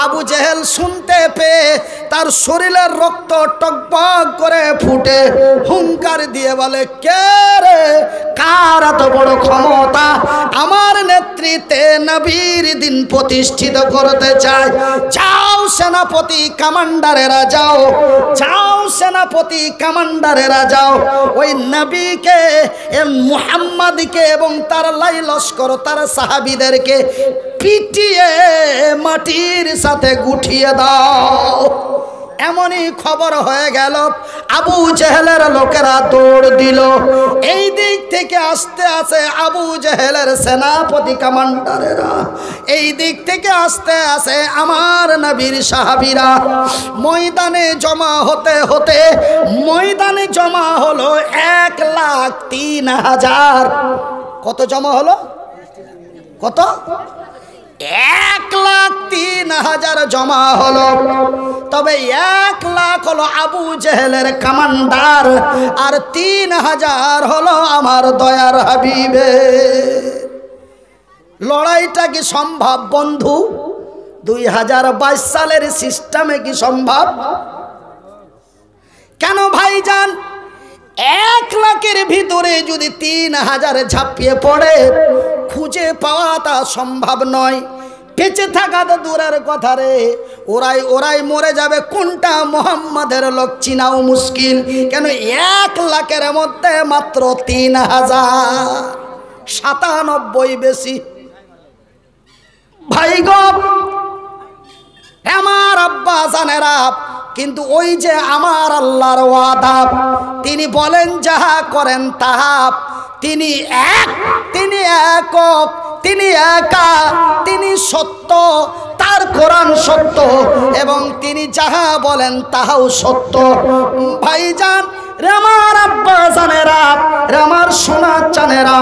আবু জেহেল শুনতে পেয়ে তার শরীরের রক্ত টকবক করে ফুটে হুঙ্কার দিয়ে বলে, কে রে, কার এত বড় ক্ষমতা আমার নেতৃত্বে নবীর দিন প্রতিষ্ঠিত করতে চায়? যাও সেনাপতি কমান্ডারেরা যাও, যাও সেনাপতি কমান্ডারেরা যাও, ওই নবীকে মুহাম্মদকে এবং তার লাই লস্কর তার সাহাবীদেরকে পিটিয়ে মাটির সাথে গুটিয়ে দাও। এমনই খবর হয়ে গেল, আবু জেহেলের লোকেরা দৌড় দিল। এই দিক থেকে আসতে আসে আবু জেহেলের সেনাপতি কমান্ডারেরা, এই দিক থেকে আসতে আসে আমার নবীর সাহাবীরা। ময়দানে জমা হতে হতে ময়দানে জমা হলো 1,03,000। কত জমা হলো? কত? 1,03,000 জমা হলো। তবে 1,00,000 হলো আবু জেহেলের কমান্ডার, আর 3,000 হলো আমার দয়ার হাবিবের। লড়াইটা কি সম্ভব বন্ধু? 2022 সালের সিস্টেমে কি সম্ভব? কেন ভাইজান? 1,00,000-এর ভিতরে যদি 3,000 ঝাঁপিয়ে পড়ে, খুঁজে পাওয়াটা সম্ভব নয়। বেঁচে থাকা তো দূরের কথা রে, ওরাই মরে যাবে। কোনটা মোহাম্মদের লোক চিনাও মুশকিল। কেন 1,00,000-এর মধ্যে মাত্র 3,000, 97 বেশি। ভাই গো, আমার আব্বা জানেরা, কিন্তু ওই যে আমার আল্লাহর ওয়াদা, তিনি বলেন যাহা করেন তাহা। তিনি এক, তিনি একক, তিনি একা, তিনি সত্য, তার কোরআন সত্য এবং তিনি যাহা বলেন তাহাও সত্য। ভাইজান, আমার আব্বা জানেরা, আমার সোনা চানেরা,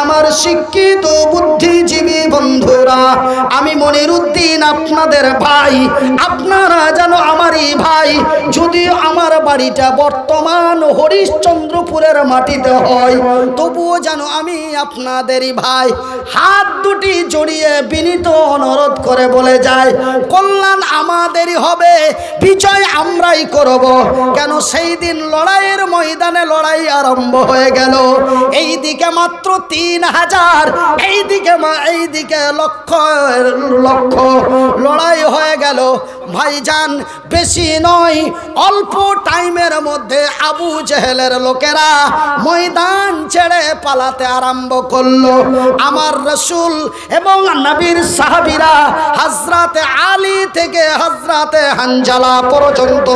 আমার শিক্ষিত বুদ্ধিজীবী বন্ধুরা, আমি মনিরুদ্দিন আপনাদের ভাই, আপনারা যেন আমারই ভাই। যদিও আমার বাড়িটা বর্তমান হরিশ্চন্দ্রপুরের মাটিতে হয়, তবুও যেন আমি আপনাদেরই ভাই। হাত দুটি জড়িয়ে বিনীত অনুরোধ করে বলে যায়, কল্যাণ আমাদেরই হবে, বিজয় আমরাই করব। কেন সেই দিন লড়াইয়ের ময়দানে লড়াই আরম্ভ হয়ে গেল। এই দিকে মাত্র 3,000, এইদিকে লক্ষ লক্ষ লড়াই হয়ে গেল। ভাইজান, বেশি নয়, অল্প টাইমের মধ্যে আবু জেহেলের লোকেরা ময়দান ছেড়ে পালাতে আরম্ভ করলো। আমার রাসূল এবং নবীর সাহাবীরা হযরতে আলী থেকে হযরতে হানজালা পর্যন্ত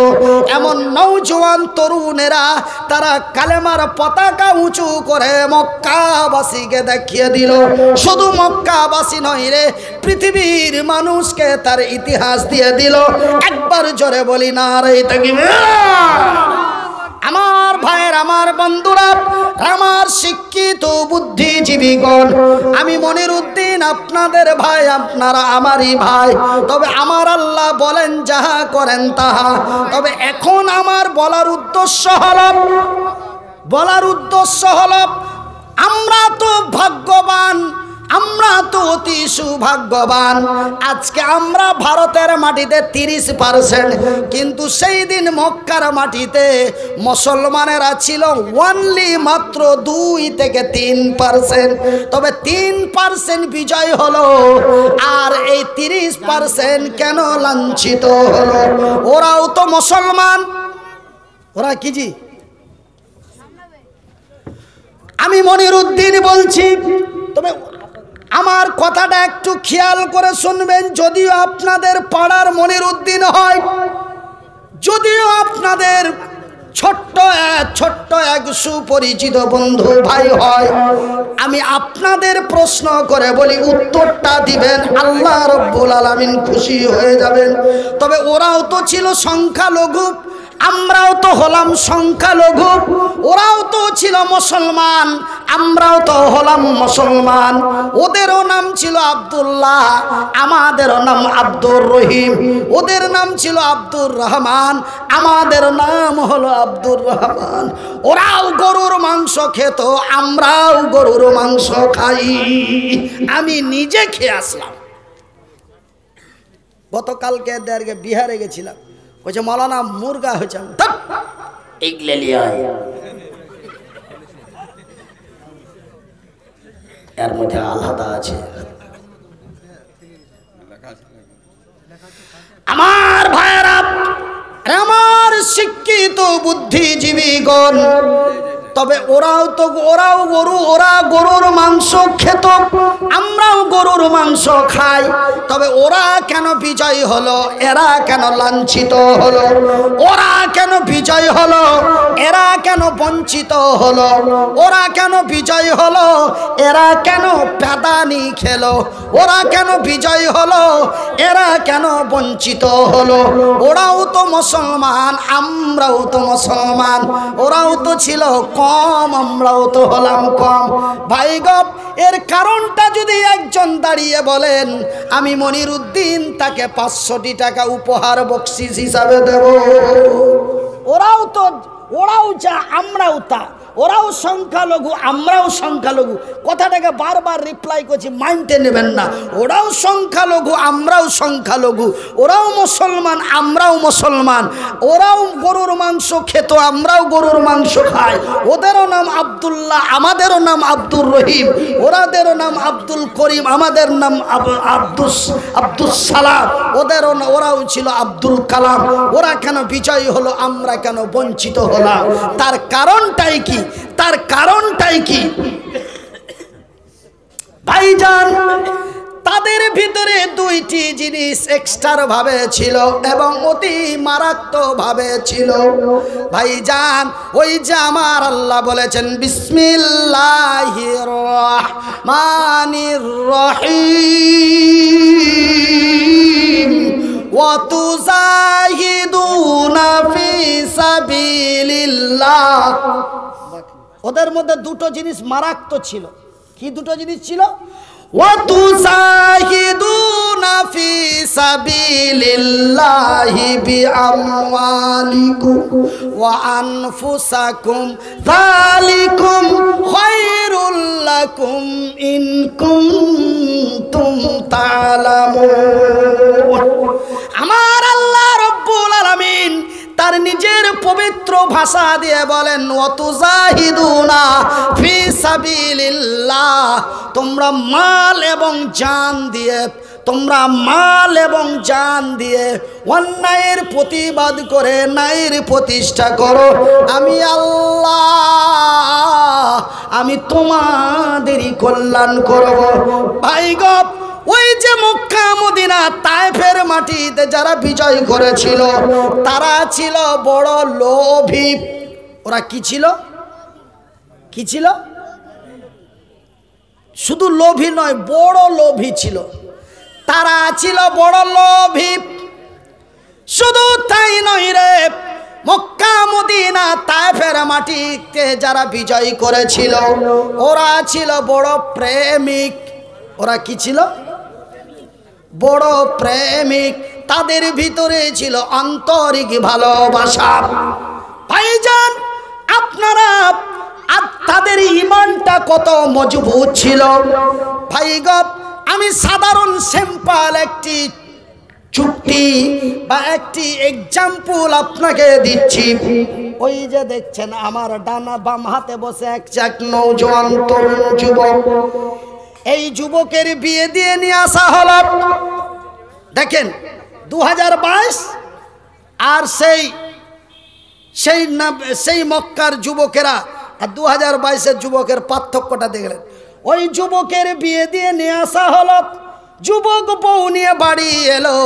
এমন নওজোয়ান তরুণেরা, তারা কালেমার পতাকা উঁচু করে মক্কাবাসীকে দেখিয়ে দিল। শুধু মক্কাবাসী নয় রে, পৃথিবীর মানুষকে তার ইতিহাস দিয়ে দিল। একবার জোরে বলি নারে তাকবীর। আমার ভাইয়ের, আমার বন্ধুরা, আমার শিক্ষিত বুদ্ধিজীবীগণ, আমি মনিরুদ্দিন আপনাদের ভাই, আপনারা আমারই ভাই। তবে আমার আল্লাহ বলেন যাহা করেন তাহা। তবে এখন আমার বলার উদ্দেশ্য হলো আমরা তো ভাগ্যবান, আমরা তো অতি সৌভাগ্যবান। আজকে আমরা ভারতের মাটিতে 30%, কিন্তু সেই দিন মক্কার মাটিতে মুসলমানেরা ছিল অনলি মাত্র 2 থেকে 3%। তবে 3% বিজয় হলো, আর এই 30% কেন লাঞ্ছিত হলো? ওরাও তো মুসলমান, ওরা কি জি? আমি মনিরুদ্দিন বলছি, তবে আমার কথাটা একটু খেয়াল করে শুনবেন। যদিও আপনাদের পাড়ার মনিরুদ্দিন হয়, যদিও আপনাদের ছোট্ট এক সুপরিচিত বন্ধু ভাই হয়, আমি আপনাদের প্রশ্ন করে বলি, উত্তরটা দিবেন, আল্লাহ রব্বুল আলামিন খুশি হয়ে যাবেন। তবে ওরাও তো ছিল সংখ্যালঘু, আমরাও তো হলাম সংখ্যালঘু। ওরাও তো ছিল মুসলমান, আমরাও তো হলাম মুসলমান। ওদেরও নাম ছিল আব্দুল্লাহ, আমাদেরও নাম আব্দুর রহিম। ওদের নাম ছিল আব্দুর রহমান, আমাদের নাম হলো আব্দুর রহমান। ওরাও গরুর মাংস খেত, আমরাও গরুর মাংস খাই। আমি নিজে খেয়ে আসলাম। গতকালকে দেড়কে বিহারে গেছিলাম, বলছে মৌলানা মুরগা হয়েছে, এর মধ্যে আলাদা আছে। আমার ভাইয়েরা, আমার শিক্ষিত বুদ্ধিজীবীগণ, তবে ওরাও গরু, ওরা গরুর মাংস খেত, আমরাও গরুর মাংস খাই। তবে ওরা কেন বিজয় হলো, এরা কেন লাঞ্ছিত হলো? ওরা কেন বিজয় হলো, এরা কেন বঞ্চিত হলো? ওরা কেন বিজয় হলো, এরা কেন প্যাদানি খেলো? ওরা কেন বিজয় হলো, এরা কেন বঞ্চিত হলো? ওরাও তো মুসলমান, আমরাও তো মুসলমান। ওরাও তো ছিল কম, আমরাও তো হলাম কম। ভাই গো, এর কারণটা যদি একজন দাঁড়িয়ে বলেন, আমি মনিরুদ্দিন তাকে 500 টাকা উপহার বকশিস হিসাবে দেব। ওরাও যা, আমরাও তা। ওরাও সংখ্যালঘু, আমরাও সংখ্যালঘু। কথাটাকে বারবার রিপ্লাই করছি, মাইন্ডে নেবেন না। ওরাও সংখ্যালঘু, আমরাও সংখ্যালঘু। ওরাও মুসলমান, আমরাও মুসলমান। ওরাও গরুর মাংস খেত, আমরাও গরুর মাংস খাই। ওদেরও নাম আব্দুল্লাহ, আমাদেরও নাম আব্দুর রহিম। ওরাদেরও নাম আব্দুল করিম, আমাদের নাম আব্দুস সালাম। ওরাও ছিল আব্দুল কালাম। ওরা কেন বিজয়ী হলো, আমরা কেন বঞ্চিত হলাম? তার কারণটাই কি? তার কারণটাই কি ভাইজান? তাদের ভিতরে দুইটি জিনিস এক্সট্রা ভাবে ছিল এবং অতি মারাত্মক ভাবে ছিল ভাইজান। ওই যে আমার আল্লাহ বলেছেন, বিসমিল্লাহির রহমানির রহিম, ওয়া তুজাহিদুনা ফি সাবিলিল্লাহ। ওদের মধ্যে দুটো জিনিস মারাত্মক ছিল। কি দুটো জিনিস ছিল? ওয়া তুজাহিদুনা ফি সাবিলিল্লাহি বিআমওয়ালিকুম ওয়া আনফুসাকুম, যালিকুম খায়রুল লাকুম ইন কুনতুম তা'লামুন। আমার আল্লাহ রাব্বুল আলামিন তার নিজের পবিত্র ভাষা দিয়ে বলেন, ওয়াতুজাহিদুনা ফি সাবিলিল্লাহ, তোমরা মাল এবং জান দিয়ে, তোমরা মাল এবং জান দিয়ে অন্যায়ের প্রতিবাদ করে ন্যায়ের প্রতিষ্ঠা করো। আমি আল্লাহ, আমি তোমাদেরই কল্যাণ করব। ভাই গো, ওই যে মক্কা মদিনা তায়েফের মাটিতে যারা বিজয় করেছিল, তারা ছিল বড় লোভী। ওরা কি ছিল? কি ছিল? শুধু লোভী নয়, বড় লোভী ছিল। তারা ছিল বড় লোভী। শুধু তাই নয় রে, মক্কা মদিনা তায়েফের মাটিতে যারা বিজয় করেছিল, ওরা ছিল বড় প্রেমিক। ওরা কি ছিল? বড় প্রেমিক। তাদের ভিতরে ছিল আন্তরিক ভালোবাসা। ভাইজান, আপনারা তাদের ঈমানটা কত মজবুত ছিল। ভাই গো, আমি সাধারণ সিম্পল একটি চুক্তি বা একটি এক্সাম্পল আপনাকে দিচ্ছি। ওই যে দেখছেন আমার ডানা বাম হাতে বসে এক নওজোয়ান তরুণ যুবক, এই যুবকের বিয়ে দিয়ে নিয়ে আসা হলো। দেখেন 2022 আর সেই মক্কার যুবকেরা আর 2022-এর যুবকের পার্থক্যটা দেখলেন। ওই যুবকের বিয়ে দিয়ে নিয়ে আসা হলো। যুবক বউ নিয়ে বাড়ি এলো।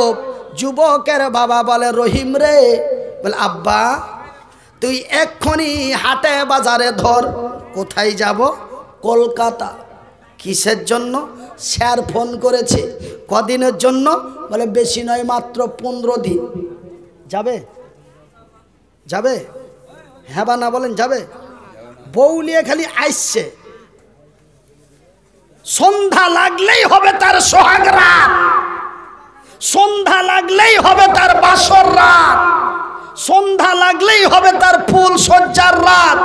যুবকের বাবা বলে, রহিম রে, বলে আব্বা তুই এক্ষুনি হাটে বাজারে ধর। কোথায় যাব? কলকাতা। কিসের জন্য? স্যার ফোন করেছে। কদিনের জন্য? বলে বেশি নয়, মাত্র 15 দিন। যাবে? যাবে? হ্যাঁ বা না বলেন? যাবে? বউ নিয়ে খালি আসছে। সন্ধ্যা লাগলেই হবে তার সোহাগ রাত, সন্ধ্যা লাগলেই হবে তার বাসর রাত, সন্ধ্যা লাগলেই হবে তার ফুল সজ্জার রাত,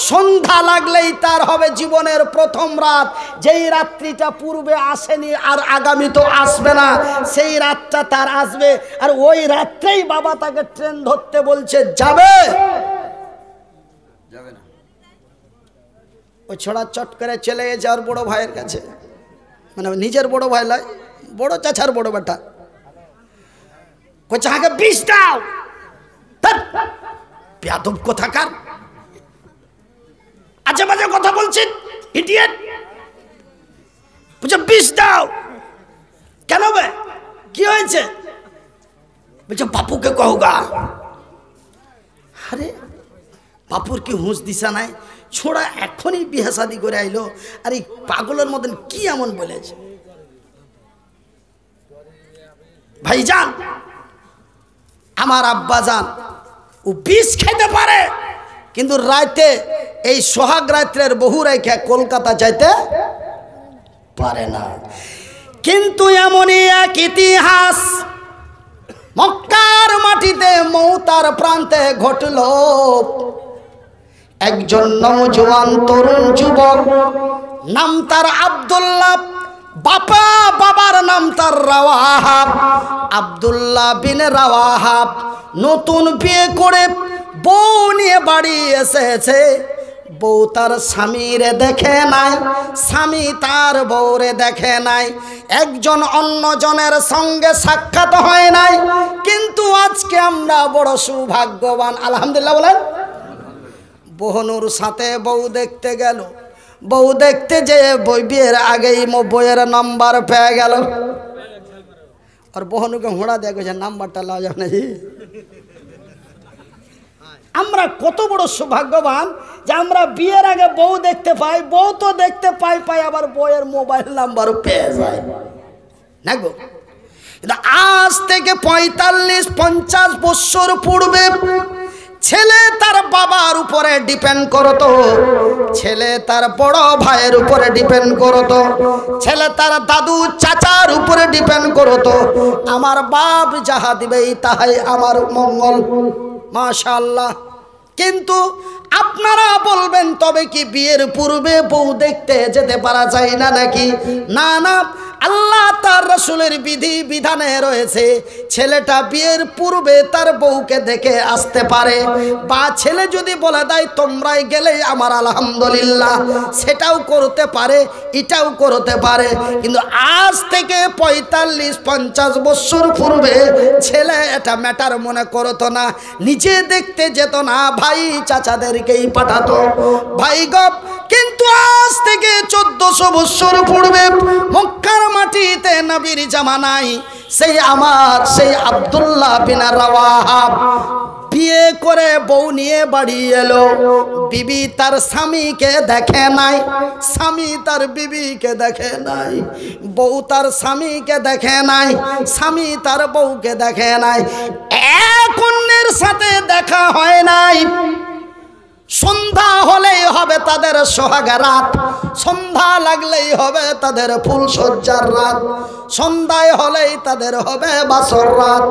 সন্ধ্যা লাগলেই তার হবে জীবনের প্রথম রাত। যেই রাত্রিটা পূর্বে আসেনি আর আগামী তো আসবে না, সেই রাতটা তার আসবে। আর ওই রাত্রেই বাবা তাকে ট্রেন ধরতে বলছে, যাবে যাবে না। ওই ছোড়া চট করে চলে গেছে আর বড় ভাইয়ের কাছে, মানে নিজের বড় ভাই নয়, বড় চাচার বড় বেটা। কইছে আগে বিষ দাও। বেয়াদব কোথাকার, আজে বাজে কথা বলছিস, ইডিয়েট। বলছে বিষ দাও। কেন বে, কি হয়েছে? বলছে বাপুকে কহগা। আরে বাপুর কি হুঁশ দিশা নাই? ছোড়া এখনই বিয়ে শাদি করে আইলো, আর এই পাগলের মতন কি এমন বলেছে? ভাইজান, আমার আব্বা জান ও বিষ খেতে পারে, কিন্তু রাতে এই সোহাগ রাত্রের বহু রেখে কলকাতা যাইতে পারে না। কিন্তু এমনই এক ইতিহাস মক্কার মাটিতে মৌতার প্রান্তে ঘটল। একজন নওজোয়ান তরুণ যুবক, নাম তার আব্দুল্লাহ, বাবার নাম তার রাওয়াহাব, আব্দুল্লাহ বিন রাওয়াহাব। নতুন বিয়ে করে বউ নিয়ে বাড়ি এসেছে। বউ তার স্বামীরে দেখে নাই, স্বামী তার বউরে দেখে নাই, একজন অন্যজনের সঙ্গে সাক্ষাৎ হয় নাই। কিন্তু আজকে আমরা বড় সৌভাগ্যবান, আলহামদুলিল্লাহ বলেন। বহনুর সাথে বউ দেখতে গেল, বউ দেখতে যে বই বিয়ের আগেই বইয়ের নাম্বার পেয়ে গেল। আর বহনুকে হোঁড়া দেখে নাম্বারটা লাও যাবে না। আমরা কত বড় সৌভাগ্যবান যে আমরা বিয়ের আগে বউ দেখতে পাই, বউ তো দেখতে পাই আবার বইয়ের মোবাইল নাম্বারও পেয়ে যায় না গো। আজ থেকে 45-50 বছর পূর্বে ছেলে তার বাবার উপরে ডিপেন্ড করতো, ছেলে তার বড় ভাইয়ের উপরে ডিপেন্ড করতো, ছেলে তার দাদু চাচার উপরে ডিপেন্ড করতো। আমার বাপ যাহা দিবেই তাহাই আমার মঙ্গল, মাশাআল্লাহ। কিন্তু আপনারা বলবেন, তবে কি বিয়ের পূর্বে বউ দেখতে যেতে পারা যায় না নাকি? না না, আল্লাহ তার রাসূলের বিধি বিধানে রয়েছে ছেলেটা বিয়ের পূর্বে তার বউকে দেখে আসতে পারে। বা ছেলে যদি বলে দেয় তোমরাই গেলেই আমার আলহামদুলিল্লাহ, সেটাও করতে পারে, এটাও করতে পারে। কিন্তু আজ থেকে 45-50 বছর পূর্বে ছেলে এটা ম্যাটার মনে করতো না, নিজে দেখতে যেত না, ভাই চাচাদেরকেই পাঠাতো। ভাই গপ, কিন্তু আজ থেকে 1400 বছর পূর্বে মক্কার মাটিতে নবীর জামানায় সেই আব্দুল্লাহ বিন রাওয়াহাব বিয়ে করে বউ নিয়ে বাড়ি এলো। বিবি তার স্বামীকে দেখে নাই, স্বামী তার বিবিকে দেখে নাই, বউ তার স্বামীকে দেখে নাই, স্বামী তার বউকে দেখে নাই, এক অন্যের সাথে দেখা হয় নাই। সন্ধ্যা হলেই হবে তাদের সোহাগ রাত, সন্ধ্যা লাগলেই হবে তাদের ফুল সজ্জার রাত, সন্ধ্যায় হলেই তাদের হবে বাসর রাত।